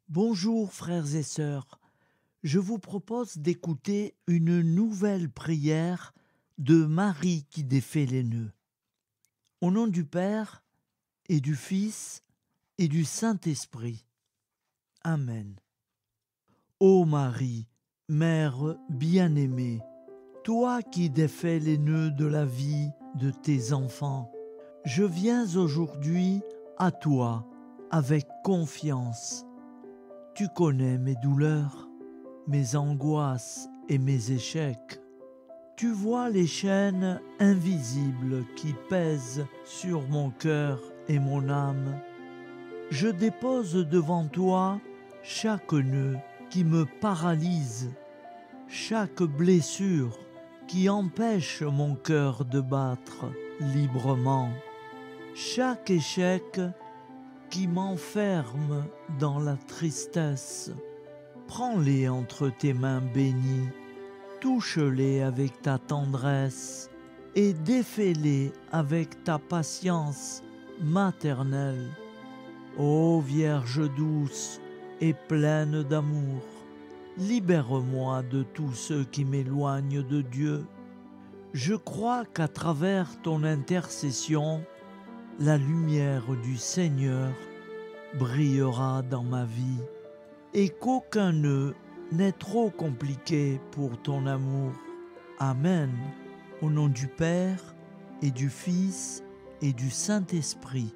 Bonjour frères et sœurs, je vous propose d'écouter une nouvelle prière de Marie qui défait les nœuds. Au nom du Père et du Fils et du Saint-Esprit. Amen. Ô Marie, Mère bien-aimée, toi qui défais les nœuds de la vie de tes enfants, je viens aujourd'hui à toi avec confiance. Tu connais mes douleurs, mes angoisses et mes échecs. Tu vois les chaînes invisibles qui pèsent sur mon cœur et mon âme. Je dépose devant toi chaque nœud qui me paralyse, chaque blessure qui empêche mon cœur de battre librement, chaque échec qui m'enferme dans la tristesse. Prends-les entre tes mains bénies, touche-les avec ta tendresse et défais-les avec ta patience maternelle. Ô Vierge douce et pleine d'amour, libère-moi de tous ceux qui m'éloignent de Dieu. Je crois qu'à travers ton intercession, la lumière du Seigneur brillera dans ma vie et qu'aucun nœud n'est trop compliqué pour ton amour. Amen. Au nom du Père et du Fils et du Saint-Esprit.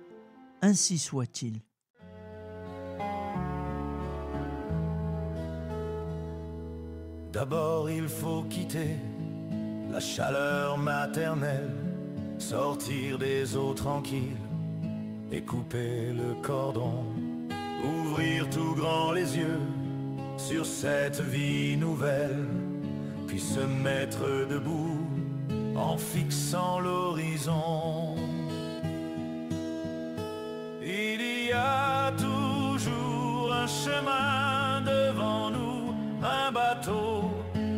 Ainsi soit-il. D'abord il faut quitter la chaleur maternelle, sortir des eaux tranquilles et couper le cordon, ouvrir tout grand les yeux sur cette vie nouvelle, puis se mettre debout en fixant l'horizon. Il y a toujours un chemin devant nous, un bateau,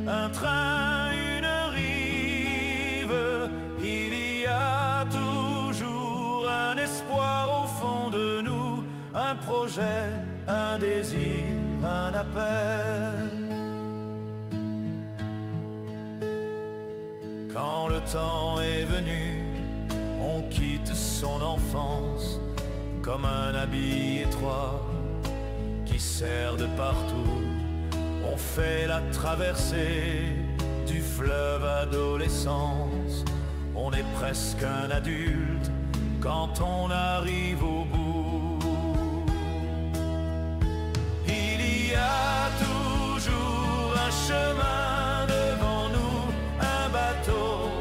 un train, une rive. Il y a toujours un espoir au fond de nous, un projet, un désir, un appel. Quand le temps est venu, on quitte son enfance comme un habit étroit qui sert de partout. On fait la traversée du fleuve adolescence. On est presque un adulte quand on arrive au bout. Il y a toujours un chemin devant nous, un bateau,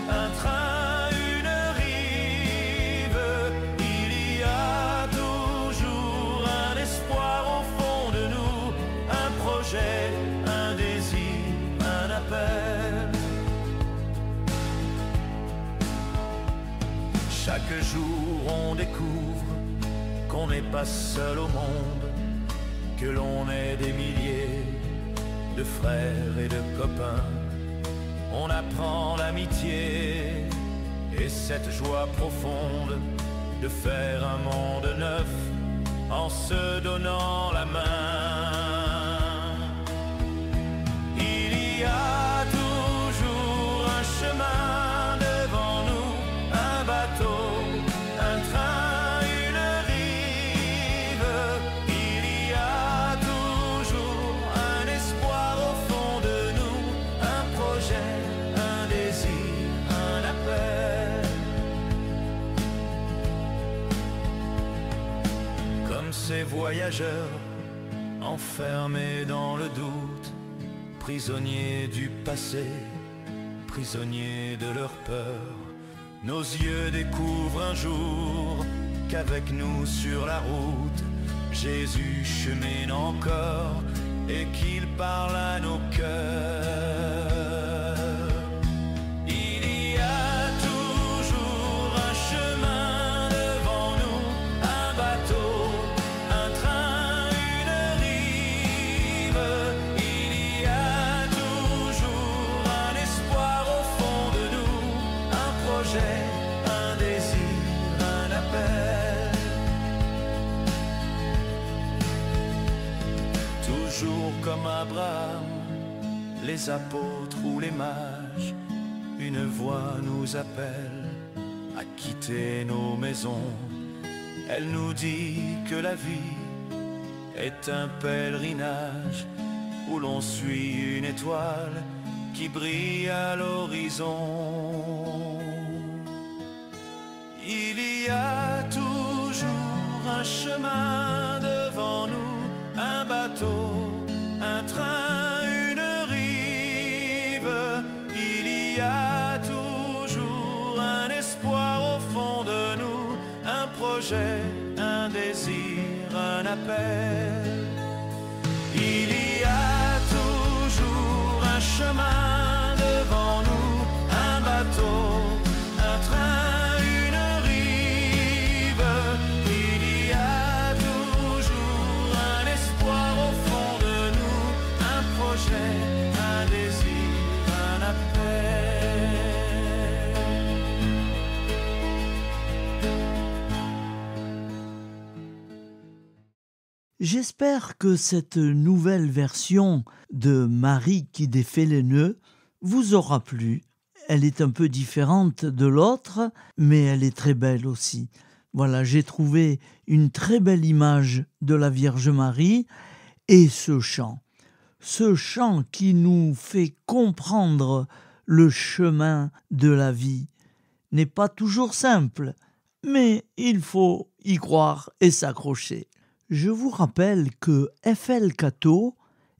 un train, une rive. Il y a toujours un espoir au fond de nous, un projet, un désir, un appel. Chaque jour on découvre qu'on n'est pas seul au monde, que l'on est des milliers de frères et de copains. On apprend l'amitié et cette joie profonde de faire un monde neuf en se donnant la main. Il y a toujours un chemin devant nous, un bateau, un train, une rive. Il y a toujours un espoir au fond de nous, un projet, un désir, un appel. Comme ces voyageurs enfermés dans le doute, prisonniers du passé, prisonniers de leur peur, nos yeux découvrent un jour qu'avec nous sur la route, Jésus chemine encore et qu'il parle à nos cœurs. Il y a toujours un chemin devant nous, un bateau, un train, une rive. Il y a toujours un espoir au fond de nous, un projet, un désir, un appel. jour comme Abraham, les apôtres ou les mages, une voix nous appelle à quitter nos maisons. Elle nous dit que la vie est un pèlerinage où l'on suit une étoile qui brille à l'horizon. Il y a toujours un chemin devant nous, un bateau, un train, une rive. Il y a toujours un espoir au fond de nous, un projet, un désir, un appel. Il y a toujours un chemin devant nous, un bateau, un train, une rive. Il y a toujours un espoir au fond de nous, un projet, un désir, un appel. J'espère que cette nouvelle version de Marie qui défait les nœuds vous aura plu. Elle est un peu différente de l'autre, mais elle est très belle aussi. Voilà, j'ai trouvé une très belle image de la Vierge Marie et ce chant qui nous fait comprendre le chemin de la vie n'est pas toujours simple, mais il faut y croire et s'accrocher. Je vous rappelle que FL Cato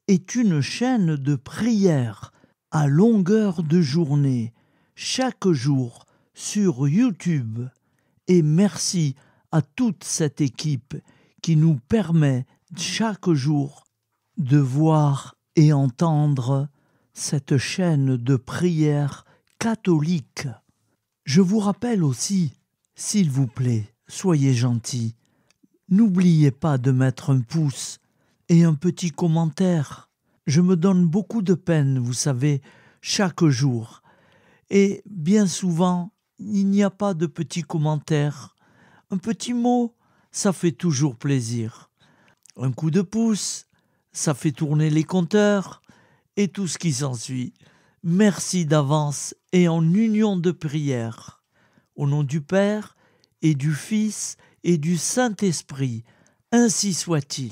est une chaîne de prière à longueur de journée, chaque jour sur YouTube. Et merci à toute cette équipe qui nous permet chaque jour de voir et entendre cette chaîne de prière catholique. Je vous rappelle aussi, s'il vous plaît, soyez gentils. N'oubliez pas de mettre un pouce et un petit commentaire. Je me donne beaucoup de peine, vous savez, chaque jour. Et bien souvent, il n'y a pas de petits commentaires. Un petit mot, ça fait toujours plaisir. Un coup de pouce, ça fait tourner les compteurs et tout ce qui s'ensuit. Merci d'avance et en union de prière. Au nom du Père et du Fils et du Saint-Esprit, ainsi soit-il.